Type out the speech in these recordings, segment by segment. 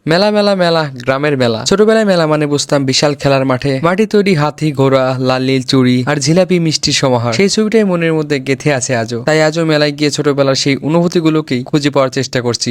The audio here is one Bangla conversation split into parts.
মেলা মেলা মেলা গ্রামের মেলা। ছোটবেলায় মেলা মানে বুঝতাম বিশাল খেলার মাঠে মাটি তৈরি হাতি ঘোড়া লাল নীল চুড়ি আর জিলাপি মিষ্টির সমাহার। সেই ছবিটাই মনের মধ্যে গেঁথে আছে আজও। তাই আজও মেলায় গিয়ে ছোটবেলার সেই অনুভূতিগুলোকেই খুঁজে পাওয়ার চেষ্টা করছি।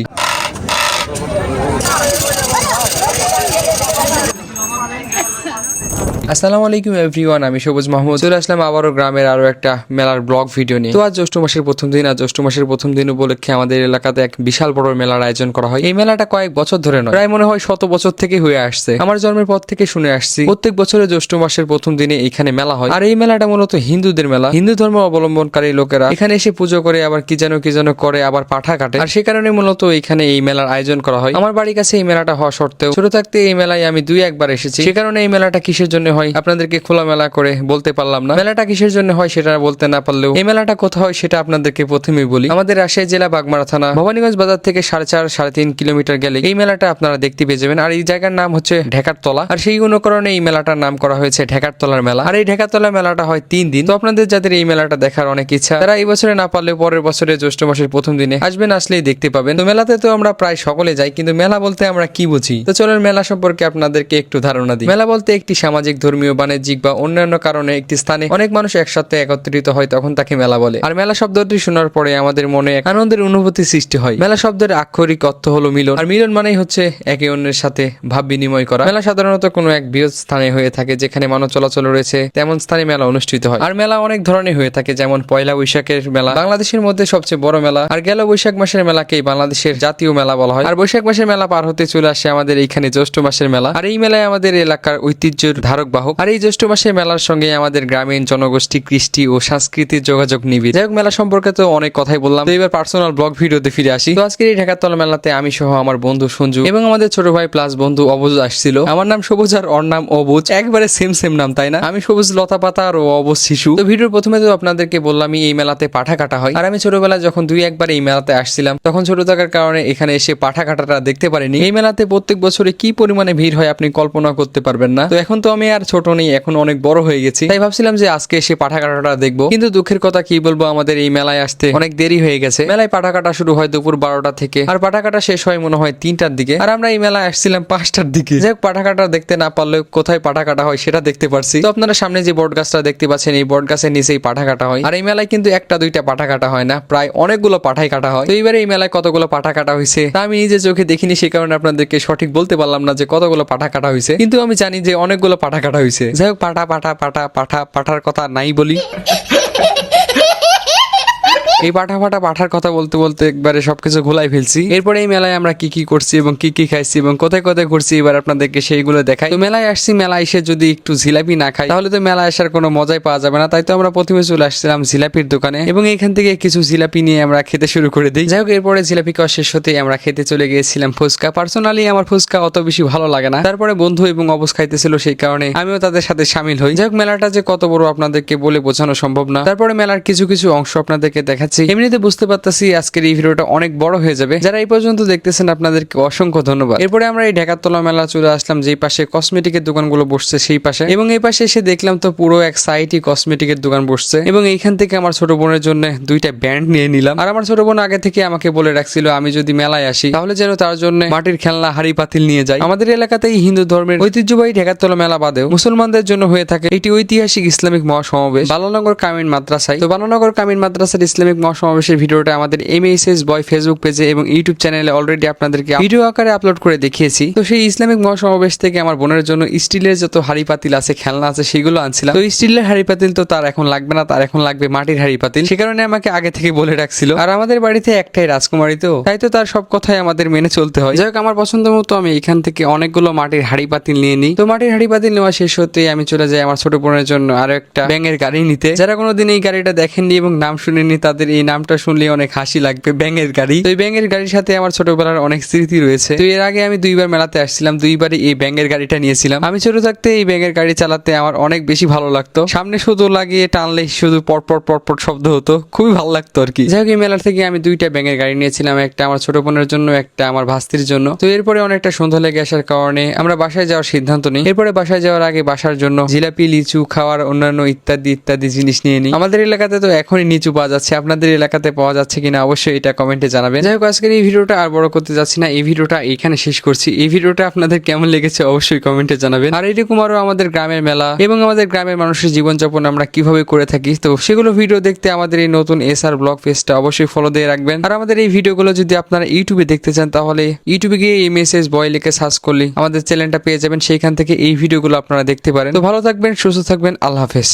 আসসালামু আলাইকুম এভরিওয়ান, আমি সবুজ মাহমুদ চলে আসলাম আবারও গ্রামের আরো একটা মেলার ব্লগ ভিডিও নিয়ে। তো আজ জ্যৈষ্ঠ মাসের প্রথম দিন, আর জ্যৈষ্ঠ মাসের প্রথম দিন উপলক্ষে আমাদের এলাকাতে এক বিশাল বড় মেলার আয়োজন করা হয়। এই মেলাটা কয়েক বছর ধরে নয়, প্রায় মনে হয় 100 বছর থেকে হয়ে আসছে। আমার জন্মের পর থেকে শুনে আসছি প্রত্যেক বছরে জ্যৈষ্ঠ মাসের প্রথম দিনে এখানে মেলা হয়। আর এই মেলাটা মূলত হিন্দুদের মেলা। হিন্দু ধর্ম অবলম্বনকারী লোকেরা এখানে এসে পুজো করে, আবার কি যেন করে, আবার পাঠা কাটে। আর সে কারণে মূলত এখানে এই মেলার আয়োজন করা হয়। আমার বাড়ির কাছে এই মেলাটা হওয়া সত্ত্বেও ছোট থাকতে এই মেলায় আমি 2-1 বার এসেছি। সে কারণে এই মেলাটা কিসের জন্য হয় আপনাদেরকে মেলা করে বলতে পারলাম না। মেলাটা কিসের জন্য হয় সেটা বলতে না পারলেও এই মেলাটা কোথায় হয় সেটা আপনাদেরকে প্রথমেই বলি। আমাদের রাজশাহী জেলা বাগমারা থানা ভবানীগঞ্জ বাজার থেকে 4.5-3 কিলোমিটার গেলে এই মেলাটা আপনারা দেখতে পেয়ে যাবেন। আর এই জায়গার নাম হচ্ছে ঢেকার তলা। আর সেই অনুকরণে এই মেলাটার নাম করা হয়েছে ঢেকার তলার মেলা। আর এই ঢেকার তলার মেলাটা হয় 3 দিন। তো আপনাদের যাদের এই মেলাটা দেখার অনেক ইচ্ছা, তারা এই বছরে না পারলেও পরের বছরে জ্যৈষ্ঠ মাসের প্রথম দিনে আসবেন, আসলেই দেখতে পাবেন। তো মেলাতে তো আমরা প্রায় সকলে যাই, কিন্তু মেলা বলতে আমরা কি বুঝি? তো চলুন মেলা সম্পর্কে আপনাদেরকে একটু ধারণা দিই। মেলা বলতে একটি সামাজিক, ধর্মীয়, বাণিজ্যিক বা অন্যান্য কারণে একটি স্থানে অনেক মানুষ একসাথে একত্রিত হয়, তখন তাকে মেলা বলে। আর মেলা শব্দটি শোনার পরে আমাদের মনে এক আনন্দের অনুভূতি সৃষ্টি হয়। মেলা শব্দের আক্ষরিক অর্থ হলো মিলন, আর মিলন মানেই হচ্ছে একে অন্যের সাথে ভাব বিনিময় করা। মেলা সাধারণত কোনো এক বৃহৎ স্থানে হয়ে থাকে, যেখানে মানব চলাচল রয়েছে, তেমন স্থানে মেলা অনুষ্ঠিত হয়। আর মেলা অনেক ধরনের হয়ে থাকে, যেমন পয়লা বৈশাখের মেলা বাংলাদেশের মধ্যে সবচেয়ে বড় মেলা। আর গেল বৈশাখ মাসের মেলাকেই বাংলাদেশের জাতীয় মেলা বলা হয়। আর বৈশাখ মাসের মেলা পার হতে চলে আসে আমাদের এইখানে জ্যৈষ্ঠ মাসের মেলা। আর এই মেলায় আমাদের এলাকার ঐতিহ্যের ধারক বাহক। আর এই জ্যৈষ্ঠ মাসের মেলার সঙ্গে আমাদের গ্রামীণ জনগোষ্ঠী, কৃষ্টি ও সংস্কৃতির যোগাযোগ নিবিড়। যাই হোক, মেলা সম্পর্কে তো অনেক কথাই বললাম, তো এবার পার্সোনাল ব্লগ ভিডিওতে ফিরে আসি। তো আজকের এই ঢাকার তলা মেলাতে আমি সহ আমার বন্ধু সঞ্জু এবং আমাদের ছোট ভাই প্লাস বন্ধু অবুজ আসছিল। আমার নাম সবুজ আর ওর নাম অবুজ, একবারে সেম নাম, তাই না? আমি সবুজ লতা পাতা আর ও অবুজ শিশু। তো ভিডিওর প্রথমে তো আপনাদেরকে বললামই এই মেলাতে পাঠা কাটা হয়। আর আমি ছোটবেলায় যখন 2-1 বার এই মেলাতে আসছিলাম, তখন ছোট থাকার কারণে এখানে এসে পাঠা কাটাটা দেখতে পারিনি। এই মেলাতে প্রত্যেক বছরে কি পরিমাণে ভিড় হয় আপনি কল্পনা করতে পারবেন না। তো এখন তো আমি আর ছোট নেই, এখন অনেক বড় হয়ে গেছি, তাই ভাবছিলাম যে আজকে এসে পাঠা কাটাটা দেখবো। কিন্তু দুঃখের কথা কি বলবো, আমাদের এই মেলায় আসতে অনেক দেরি হয়ে গেছে। মেলায় পাঠা কাটা শুরু হয় দুপুর 12টা থেকে, আর পাঠা কাটা শেষ হয় মনে হয় 3টার দিকে। আর আমরা এই মেলায় আসছিলাম 5টার দিকে। যাই হোক, পাঠা কাটা দেখতে না পারলেও কোথায় পাঠা কাটা হয় সেটা দেখতে পারছি। তো আপনারা সামনে যে বট গাছটা দেখতে পাচ্ছেন, এই বট গাছের নিচেই পাঠা কাটা হয়। আর এই মেলায় কিন্তু 1-2টা পাঠা কাটা হয় না, প্রায় অনেকগুলো পাঠাই কাটা হয়। তো এইবারে এই মেলায় কতগুলো পাঠা কাটা হয়েছে তা আমি নিজে চোখে দেখিনি, সে কারণে আপনাদেরকে সঠিক বলতে পারলাম না যে কতগুলো পাঠা কাটা হয়েছে, কিন্তু আমি জানি যে অনেকগুলো পাঠা কাটা হয়েছে। যাই হোক, পাঠার কথা নাই বলি। এই পাঠার কথা বলতে বলতে একবারে সবকিছু ঘোলাই ফেলছি। এরপরে এই মেলায় আমরা কি করছি এবং কি খাইছি এবং কোথায় ঘুরছি, এবার আপনাদেরকে সেইগুলো দেখাই। তো মেলায় আসছি, মেলায় এসে যদি একটু জিলাপি না খাই তাহলে তো মেলায় আসার কোনো মজাই পাওয়া যাবে না। তাই তো আমরা প্রথমে চলে আসছিলাম জিলাপির দোকানে এবং এখান থেকে কিছু জিলাপি নিয়ে আমরা খেতে শুরু করে দিই। যাই হোক, এরপরে জিলাপি খাওয়া শেষ হতেই আমরা খেতে চলে গিয়েছিলাম ফুচকা। পার্সোনালি আমার ফুচকা অত বেশি ভালো লাগে না, তারপরে বন্ধু এবং অবস খাইতেছিল, সেই কারণে আমিও তাদের সাথে সামিল হই। যাই হোক, মেলাটা যে কত বড় আপনাদেরকে বলে বোঝানো সম্ভব না। তারপরে মেলার কিছু অংশ আপনাদেরকে দেখাচ্ছি। এমনিতে বুঝতে পারতেছি আজকের এই ভিডিওটা অনেক বড় হয়ে যাবে। যারা এই পর্যন্ত দেখতেছেন আপনাদেরকে অসংখ্য ধন্যবাদ। এরপরে আমরা এই ঢাকার তলা মেলা চলে আসলাম, যেই পাশে কসমেটিকের দোকানগুলো বসছে সেই পাশে, এবং এই পাশে এসে দেখলাম তো পুরো এক সাইডই কসমেটিকের দোকান বসছে। এবং এইখান থেকে আমার ছোট বোনের জন্য 2টা ব্যান্ড নিয়ে নিলাম। আর আমার ছোট বোন আগে থেকে আমাকে বলে রাখছিল আমি যদি মেলায় আসি তাহলে যেন তার জন্য মাটির খেলনা, হাড়ি পাতিল নিয়ে যাই। আমাদের এলাকাতেই হিন্দু ধর্মের ঐতিহ্যবাহী ঢাকার তলা মেলা বাদেও মুসলমানদের জন্য হয়ে থাকে একটি ঐতিহাসিক ইসলামিক মহাসমাবেশ বালানগর কামিল মাদ্রাসায়। তো বালানগর কামিল মাদ্রাসার ইসলামিক মহাসমাবেশের ভিডিওটা আমাদের এমএসএস বয় ফেসবুক পেজে এবং ইউটিউব চ্যানেলে অলরেডি আপনাদেরকে ভিডিও আকারে আপলোড করে দেখিয়েছি। তো সেই ইসলামিক মহাসমাবেশ থেকে আমার বোনের জন্য স্টিলের যত হাড়ি পাতিল আছে, খেলনা আছে, সেগুলো আনছিলাম। তো স্টিলের হাড়ি পাতিল তো তার এখন লাগবে না, তার এখন লাগবে মাটির হাড়ি পাতিল, সে কারণে আমাকে আগে থেকে বলে রাখছিল। আর আমাদের বাড়িতে একটাই রাজকুমারী, তো তাই তো তার সব কথাই আমাদের মেনে চলতে হয়। যাই হোক, আমার পছন্দ মতো আমি এখান থেকে অনেকগুলো মাটির হাড়ি পাতিল নিয়ে নিই। তো মাটির হাড়ি পাতিল নেওয়া শেষ হতেই আমি চলে যাই আমার ছোট বোনের জন্য আরো একটা ব্যাঙের গাড়ি নিতে। যারা কোনোদিন এই গাড়িটা দেখেননি এবং নাম শুনেননি, তাদের এই নামটা শুনলে অনেক হাসি লাগবে, ব্যাঙের গাড়ি। তো এই ব্যাঙের গাড়ির সাথে আমার ছোটবেলার অনেক স্মৃতি রয়েছে। তো এর আগে আমি 2বার মেলাতে আসছিলাম, 2বারই এই ব্যাঙের গাড়িটা নিয়েছিলাম। আমি ছোট থাকতে এই ব্যাঙের গাড়ি চালাতে আমার অনেক বেশি ভালো লাগতো। সামনে শুধু লাগিয়ে টানলে শুধু পটপট শব্দ হতো, খুবই ভালো লাগতো আর কি। যাই হোক, এই মেলার থেকে আমি 2টা ব্যাঙের গাড়ি নিয়েছিলাম, একটা আমার ছোট বোনের জন্য, একটা আমার ভাস্তির জন্য। তো এরপরে অনেকটা সন্ধ্যা লেগে আসার কারণে আমরা বাসায় যাওয়ার সিদ্ধান্ত নিই। এরপরে বাসায় যাওয়ার আগে বাসার জন্য জিলাপি, লিচু, খাওয়ার অন্যান্য ইত্যাদি জিনিস নিয়ে নিই। আমাদের এলাকাতে তো এখনই লিচু পাওয়া যাচ্ছে, আপনাদের আপনাদের এলাকাতে পাওয়া যাচ্ছে কিনা অবশ্যই এটা কমেন্টে জানাবেন। যাই হোক, আজকের এই ভিডিওটা আর বড় করতে যাচ্ছি না, এই ভিডিওটা এখানে শেষ করছি। এই ভিডিওটা আপনাদের কেমন লেগেছে অবশ্যই কমেন্টে জানাবেন। আর এরকম আরো আমাদের গ্রামের মেলা এবং আমাদের গ্রামের মানুষের জীবনযাপন আমরা কিভাবে করে থাকি, তো সেগুলো ভিডিও দেখতে আমাদের এই নতুন এসআর ব্লগ পেজটা অবশ্যই ফলো দিয়ে রাখবেন। আর আমাদের এই ভিডিওগুলো যদি আপনারা ইউটিউবে দেখতে চান তাহলে ইউটিউবে গিয়ে এই মেসেজ বয় লিখে সার্চ করলে আমাদের চ্যানেলটা পেয়ে যাবেন, সেইখান থেকে এই ভিডিওগুলো আপনারা দেখতে পারেন। তো ভালো থাকবেন, সুস্থ থাকবেন, আল্লাহ হাফেজ।